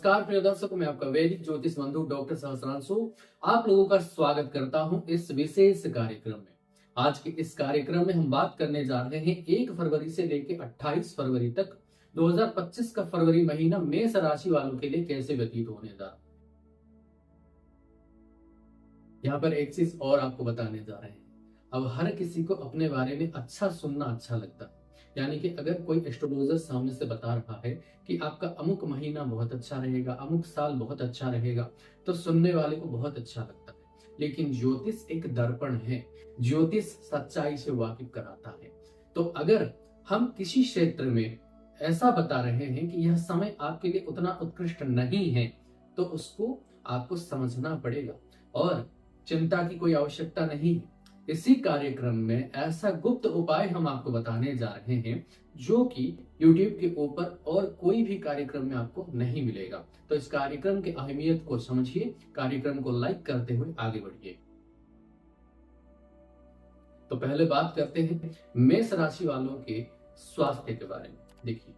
नमस्कार प्रिय दर्शकों, मैं आपका वैदिक ज्योतिष बंधु डॉक्टर सहस्रांशु आप लोगों का स्वागत करता हूं इस विशेष कार्यक्रम में। आज के इस कार्यक्रम में हम बात करने जा रहे हैं 1 फरवरी से लेकर 28 फरवरी तक 2025 का फरवरी महीना मेष राशि वालों के लिए कैसे व्यतीत होने जा रहा है। यहाँ पर एक चीज और आपको बताने जा रहे हैं। अब हर किसी को अपने बारे में अच्छा सुनना अच्छा लगता है, यानी कि अगर कोई एस्ट्रोलॉजर सामने से बता रहा है कि आपका अमुक महीना बहुत अच्छा रहेगा, अमुक साल बहुत अच्छा रहेगा, तो सुनने वाले को बहुत अच्छा लगता है। लेकिन ज्योतिष एक दर्पण है, ज्योतिष सच्चाई से वाकिफ कराता है। तो अगर हम किसी क्षेत्र में ऐसा बता रहे हैं कि यह समय आपके लिए उतना उत्कृष्ट नहीं है, तो उसको आपको समझना पड़ेगा और चिंता की कोई आवश्यकता नहीं है। इसी कार्यक्रम में ऐसा गुप्त उपाय हम आपको बताने जा रहे हैं जो कि YouTube के ऊपर और कोई भी कार्यक्रम में आपको नहीं मिलेगा। तो इस कार्यक्रम की अहमियत को समझिए, कार्यक्रम को लाइक करते हुए आगे बढ़िए। तो पहले बात करते हैं मेष राशि वालों के स्वास्थ्य के बारे में। देखिए,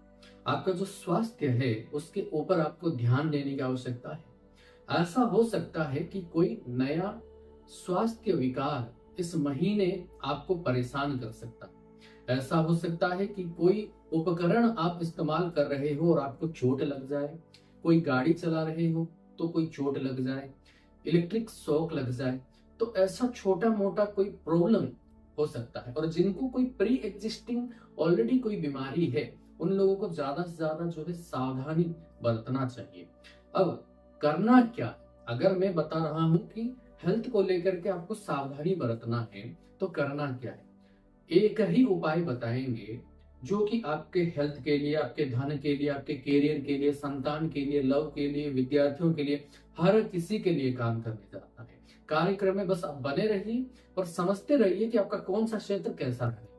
आपका जो स्वास्थ्य है उसके ऊपर आपको ध्यान देने की आवश्यकता है। ऐसा हो सकता है कि कोई नया स्वास्थ्य विकार इस महीने आपको परेशान कर सकता है। ऐसा हो सकता है कि कोई उपकरण आप इस्तेमाल कर रहे हो और आपको चोट लग जाए, कोई गाड़ी चला रहे हो तो कोई चोट लग जाए, इलेक्ट्रिक शॉक लग जाए, तो ऐसा छोटा मोटा कोई प्रॉब्लम हो सकता है। और जिनको कोई प्री एग्जिस्टिंग ऑलरेडी कोई बीमारी है, उन लोगों को ज्यादा से ज्यादा जो है सावधानी बरतना चाहिए। अब करना क्या, अगर मैं बता रहा हूं कि हेल्थ को लेकर के आपको सावधानी बरतना है, तो करना क्या है। एक ही उपाय बताएंगे जो कि आपके हेल्थ के लिए, आपके धन के लिए, आपके करियर के लिए, संतान के लिए, लव के लिए, विद्यार्थियों के लिए, हर किसी के लिए काम करने जाता है। कार्यक्रम में बस आप बने रहिए और समझते रहिए कि आपका कौन सा क्षेत्र कैसा है।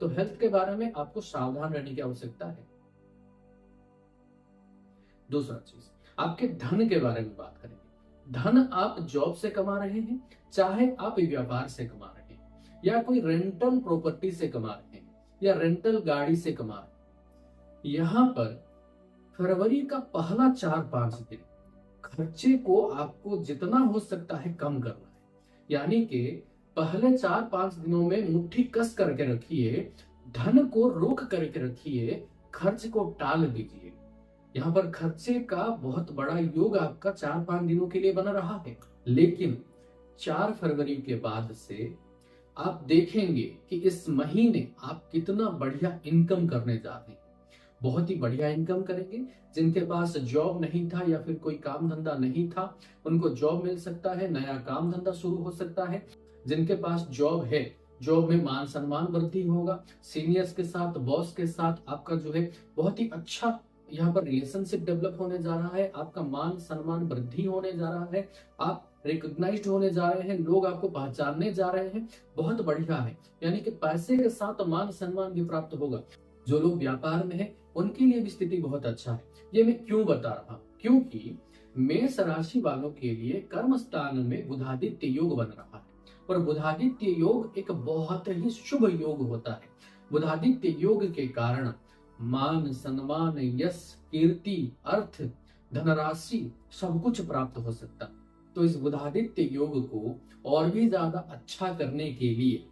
तो हेल्थ के बारे में आपको सावधान रहने की आवश्यकता है। दूसरा चीज, आपके धन के बारे में बात करेंगे। धन आप जॉब से कमा रहे हैं, चाहे आप व्यापार से कमा रहे हैं, या कोई रेंटल प्रॉपर्टी से कमा रहे हैं, या रेंटल गाड़ी से कमा रहे हैं, यहां पर फरवरी का पहला 4-5 दिन खर्चे को आपको जितना हो सकता है कम करना है। यानी कि पहले 4-5 दिनों में मुट्ठी कस करके रखिए, धन को रोक करके रखिए, खर्च को टाल दीजिए। यहाँ पर खर्चे का बहुत बड़ा योग आपका 4-5 दिनों के लिए बना रहा है। लेकिन 4 फरवरी के बाद से आप देखेंगे कि इस महीने आप कितना बढ़िया इनकम करने जा रहे हैं। बहुत ही बढ़िया इनकम करेंगे। जिनके पास जॉब नहीं था या फिर कोई काम धंधा नहीं था, उनको जॉब मिल सकता है, नया काम धंधा शुरू हो सकता है। जिनके पास जॉब है, जॉब में मान सम्मान वृद्धि होगा। सीनियर्स के साथ, बॉस के साथ आपका जो है बहुत ही अच्छा यहाँ पर रिलेशनशिप डेवलप होने जा रहा है। आपका मान सम्मान वृद्धि होने जा रहा है। आप रिकॉग्नाइज्ड होने जा रहे हैं, लोग आपको पहचानने जा रहे हैं। बहुत बढ़िया है, यानी कि पैसे के साथ मान सम्मान भी प्राप्त होगा। जो लोग व्यापार में है उनके लिए भी स्थिति बहुत अच्छा है। ये मैं क्यों बता रहा हूँ, क्योंकि मेष राशि वालों के लिए कर्म स्थान में बुधादित्य योग बन रहा है। और बुधादित्य योग एक बहुत ही शुभ योग होता है। बुधादित्य योग के कारण मान सम्मान, यश, कीर्ति, अर्थ, धनराशि सब कुछ प्राप्त हो सकता है। तो इस बुधादित्य योग को और भी ज्यादा अच्छा करने के लिए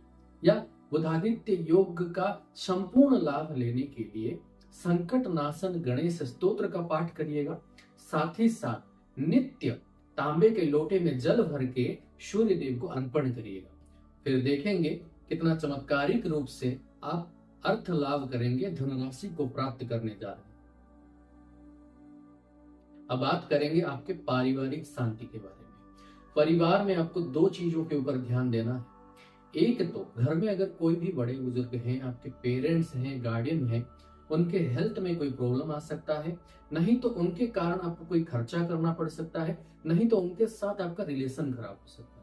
या बुधादित्य योग का संपूर्ण लाभ लेने के लिए संकट नाशन गणेश स्तोत्र का पाठ करिएगा। साथ ही साथ नित्य तांबे के लोटे में जल भर के सूर्य देव को अर्पण करिएगा। फिर देखेंगे कितना चमत्कारिक रूप से आप अर्थ लाभ करेंगे, धनराशि को प्राप्त करने जा रहे हैं। अब बात करेंगे आपके पारिवारिक शांति के बारे में। परिवार में आपको 2 चीजों के ऊपर ध्यान देना है। एक तो घर में अगर कोई भी बड़े बुजुर्ग हैं, आपके पेरेंट्स हैं, गार्डियन हैं, उनके हेल्थ में कोई प्रॉब्लम आ सकता है। नहीं तो उनके कारण आपको कोई खर्चा करना पड़ सकता है, नहीं तो उनके साथ आपका रिलेशन खराब हो सकता है।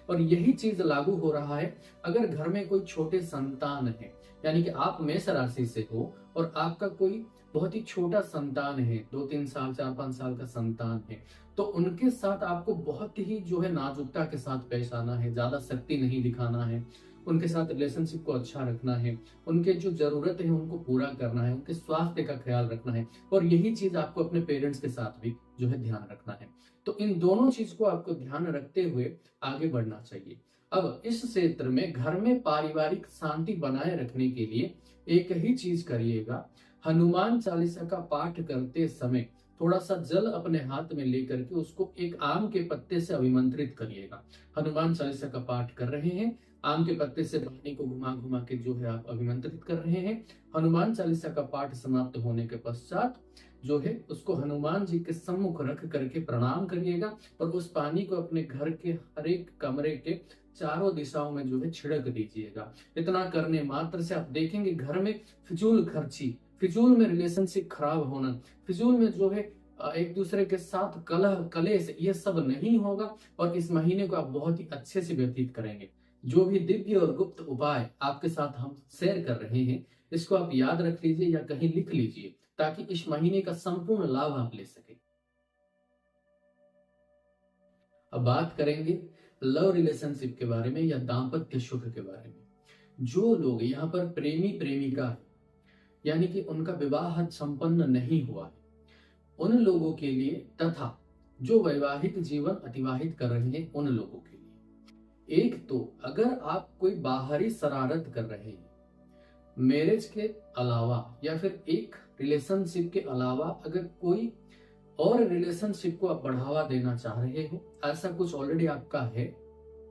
और यही चीज लागू हो रहा है अगर घर में कोई छोटे संतान है, यानी कि आप मेष राशि से हो और आपका कोई बहुत ही छोटा संतान है, 2-3 साल, 4-5 साल का संतान है, तो उनके साथ आपको बहुत ही जो है नाजुकता के साथ पेश आना है, ज्यादा शक्ति नहीं दिखाना है। उनके साथ रिलेशनशिप को अच्छा रखना है, उनके जो जरूरत है उनको पूरा करना है, उनके स्वास्थ्य का ख्याल रखना है। और यही चीज आपको अपने पेरेंट्स के साथ भी जो है ध्यान रखना है। तो इन दोनों चीज को आपको ध्यान रखते हुए आगे बढ़ना चाहिए। अब इस क्षेत्र में घर में पारिवारिक शांति बनाए रखने के लिए एक ही चीज करिएगा, हनुमान चालीसा का पाठ करते समय थोड़ा सा जल अपने हाथ में लेकर के उसको एक आम के पत्ते से अभिमंत्रित करिएगा। हनुमान चालीसा का पाठ कर रहे हैं, आम के पत्ते से पानी को घुमा घुमा के जो है आप अभिमंत्रित कर रहे हैं। हनुमान चालीसा का पाठ समाप्त होने के पश्चात जो है उसको हनुमान जी के सम्मुख रख करके प्रणाम करिएगा और उस पानी को अपने घर के हर एक कमरे के चारों दिशाओं में जो है छिड़क दीजिएगा। इतना करने मात्र से आप देखेंगे घर में फिजूल खर्ची, फिजूल में रिलेशनशिप खराब होना, फिजूल में जो है एक दूसरे के साथ कलह कलेश, ये सब नहीं होगा और इस महीने को आप बहुत ही अच्छे से व्यतीत करेंगे। जो भी दिव्य और गुप्त उपाय आपके साथ हम शेयर कर रहे हैं, इसको आप याद रख लीजिए या कहीं लिख लीजिए ताकि इस महीने का संपूर्ण लाभ आप ले सके। अब बात करेंगे लव रिलेशनशिप के बारे में या दाम्पत्य सुख के बारे में। जो लोग यहाँ पर प्रेमी प्रेमिका है, यानी कि उनका विवाह संपन्न नहीं हुआ है, उन लोगों के लिए तथा जो वैवाहिक जीवन अतिवाहित कर रहे हैं उन लोगों के लिए, एक तो अगर आप कोई बाहरी शरारत कर रहे हैं मैरिज के अलावा या फिर एक रिलेशनशिप के अलावा, अगर कोई और रिलेशनशिप को आप बढ़ावा देना चाह रहे हो, ऐसा कुछ ऑलरेडी आपका है,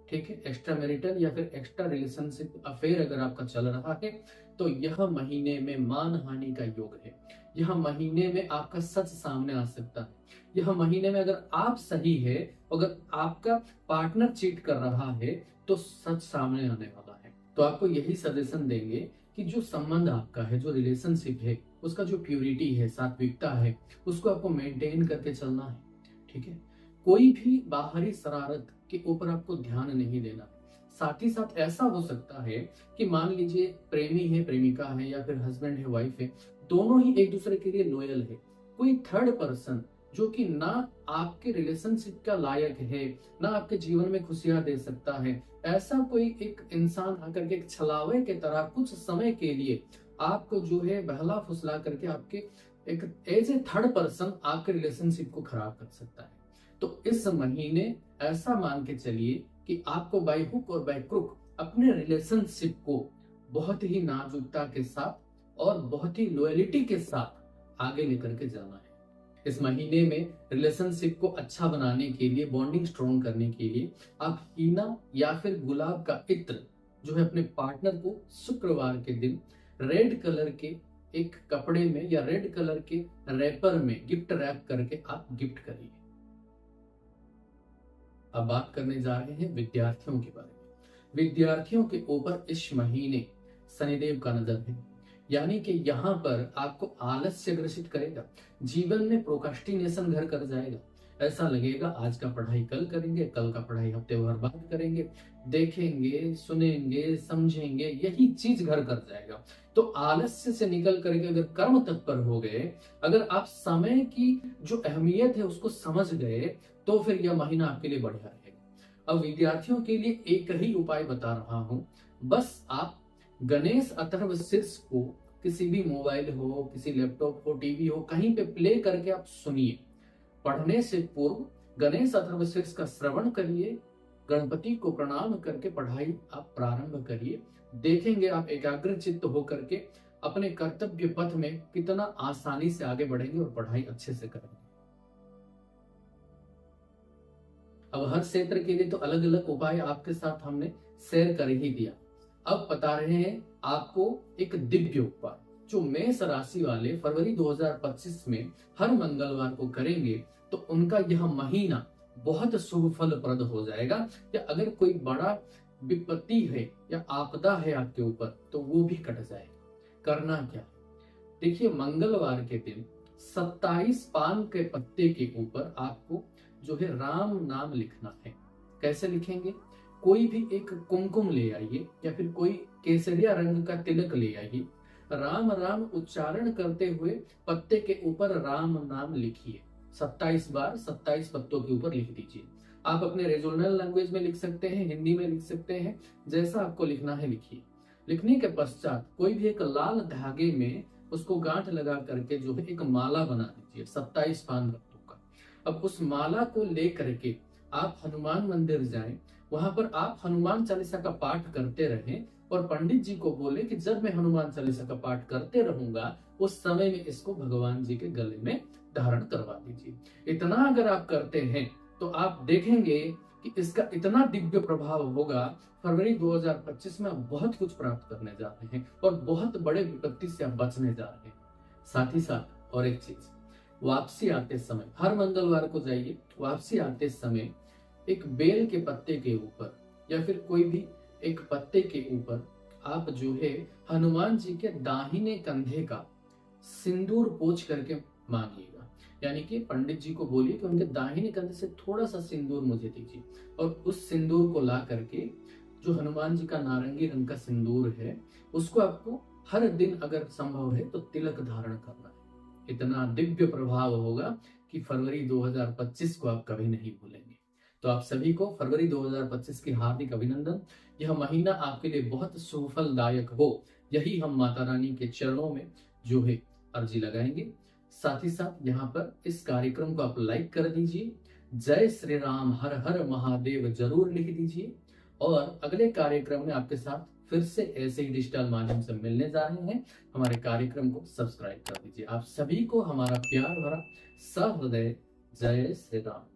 ठीक है, एक्स्ट्रा मैरिटल या फिर एक्स्ट्रा रिलेशनशिप अफेयर अगर आपका चल रहा है, तो यह महीने में मान हानि का योग है। यह महीने में आपका सच सामने आ सकता है। यह महीने में अगर आप सही है, अगर आपका पार्टनर चीट कर रहा है, तो सच सामने आने वाला है। तो आपको यही सजेशन देंगे कि जो संबंध आपका है, जो रिलेशनशिप है, उसका जो प्योरिटी है, सात्विकता है, उसको आपको मेंटेन करके चलना है, ठीक है। कोई भी बाहरी शरारत के ऊपर आपको ध्यान नहीं देना। साथ ही साथ ऐसा हो सकता है कि मान लीजिए प्रेमी है, प्रेमिका है या फिर हस्बैंड है, वाइफ है, दोनों ही एक दूसरे के लिए लॉयल है। कोई थर्ड पर्सन जो कि ना आपके रिलेशनशिप का लायक है, ना आपके जीवन में खुशियां दे सकता है, ऐसा कोई एक इंसान आकर के एक छलावे के तरह कुछ समय के लिए आपको जो है बहला फुसला करके आपके एक एज ए थर्ड पर्सन आपके रिलेशनशिप को खराब कर सकता है। तो इस महीने ऐसा मान के चलिए कि आपको बाय हुक और बाय क्रुक अपने रिलेशनशिप को बहुत ही नाजुकता के साथ और बहुत ही लॉयलिटी के साथ आगे लेकर के जाना है। इस महीने में रिलेशनशिप को अच्छा बनाने के लिए, बॉन्डिंग स्ट्रॉन्ग करने के लिए आप हीना या फिर गुलाब का इत्र जो है अपने पार्टनर को शुक्रवार के दिन रेड कलर के एक कपड़े में या रेड कलर के रैपर में गिफ्ट रैप करके आप गिफ्ट करिए। अब बात करने जा रहे हैं विद्यार्थियों के बारे में। विद्यार्थियों के ऊपर इस महीने शनिदेव का नजर है, यानी कि यहाँ पर आपको आलस्य ग्रसित करेगा, जीवन में प्रोक्रास्टिनेशन घर कर जाएगा। ऐसा लगेगा आज का पढ़ाई कल करेंगे, कल का पढ़ाई हफ्ते भर बाद करेंगे, देखेंगे, सुनेंगे, समझेंगे, यही चीज घर कर जाएगा। तो आलस्य से निकल करके अगर कर्म तत्पर हो गए, अगर आप समय की जो अहमियत है उसको समझ गए, तो फिर यह महीना आपके लिए बढ़िया रहेगा। अब विद्यार्थियों के लिए एक ही उपाय बता रहा हूं, बस आप गणेश अथर्व शीर्ष को किसी भी मोबाइल हो, किसी लैपटॉप हो, टीवी हो, कहीं पे प्ले करके आप सुनिए। पढ़ने से पूर्व गणेश अथर्व शीर्ष का श्रवण करिए, गणपति को प्रणाम करके पढ़ाई आप प्रारंभ करिए। देखेंगे आप एकाग्र चित्त होकर के अपने कर्तव्य पथ में कितना आसानी से आगे बढ़ेंगे और पढ़ाई अच्छे से करेंगे। अब हर क्षेत्र के लिए तो अलग अलग उपाय आपके साथ हमने शेयर कर ही दिया। अब बता रहे हैं आपको एक दिव्य उपाय जो मेष राशि वाले फरवरी 2025 में हर मंगलवार को करेंगे तो उनका यह महीना बहुत शुभ फलप्रद हो जाएगा। या अगर कोई बड़ा विपत्ति है या आपदा है आपके ऊपर तो वो भी कट जाएगा। करना क्या है, देखिए मंगलवार के दिन 27 पान के पत्ते के ऊपर आपको जो है राम नाम लिखना है। कैसे लिखेंगे, कोई भी एक कुमकुम ले आइए या फिर कोई केसरिया रंग का तिलक ले आइए, राम राम उच्चारण करते हुए पत्ते के ऊपर राम नाम लिखिए। 27 बार 27 पत्तों के ऊपर लिख दीजिए। आप अपने रीजनल लैंग्वेज में लिख सकते हैं, हिंदी में लिख सकते हैं, जैसा आपको लिखना है लिखिए। लिखने के पश्चात कोई भी एक लाल धागे में उसको गांठ लगा करके जो है एक माला बना दीजिए 27 पान पत्तों का। अब उस माला को लेकर के आप हनुमान मंदिर जाएं, वहां पर आप हनुमान चालीसा का पाठ करते रहें और पंडित जी को बोले कि जब मैं हनुमान चालीसा का पाठ करते रहूंगा उस समय में इसको भगवान जी के गले में धारण करवा दीजिए। इतना अगर आप करते हैं तो आप देखेंगे कि इसका इतना दिव्य प्रभाव होगा। फरवरी 2025 में आप बहुत कुछ प्राप्त करने जा रहे हैं और बहुत बड़े विपत्ति से आप बचने जा रहे हैं। साथ ही साथ और एक चीज, वापसी आते समय हर मंगलवार को जाइए, वापसी आते समय एक बेल के पत्ते के ऊपर या फिर कोई भी एक पत्ते के ऊपर आप जो है हनुमान जी के दाहिने कंधे का सिंदूर पोंछ करके मांगिएगा। यानी कि पंडित जी को बोलिए कि उनके दाहिने कंधे से थोड़ा सा सिंदूर मुझे दीजिए और उस सिंदूर को ला करके, जो हनुमान जी का नारंगी रंग का सिंदूर है, उसको आपको हर दिन अगर संभव है तो तिलक धारण करना है। इतना दिव्य प्रभाव होगा कि फरवरी 2025 को आप कभी नहीं भूलेंगे। तो आप सभी को फरवरी 2025 की हार्दिक अभिनंदन। यह महीना आपके लिए बहुत सुफलदायक हो, यही हम माता रानी के चरणों में जो है अर्जी लगाएंगे। साथ ही साथ यहाँ पर इस कार्यक्रम को आप लाइक कर दीजिए, जय श्री राम हर हर महादेव जरूर लिख दीजिए और अगले कार्यक्रम में आपके साथ फिर से ऐसे ही डिजिटल माध्यम से मिलने जा रहे हैं। हमारे कार्यक्रम को सब्सक्राइब कर दीजिए। आप सभी को हमारा प्यार भरा सहृदय जय श्री राम।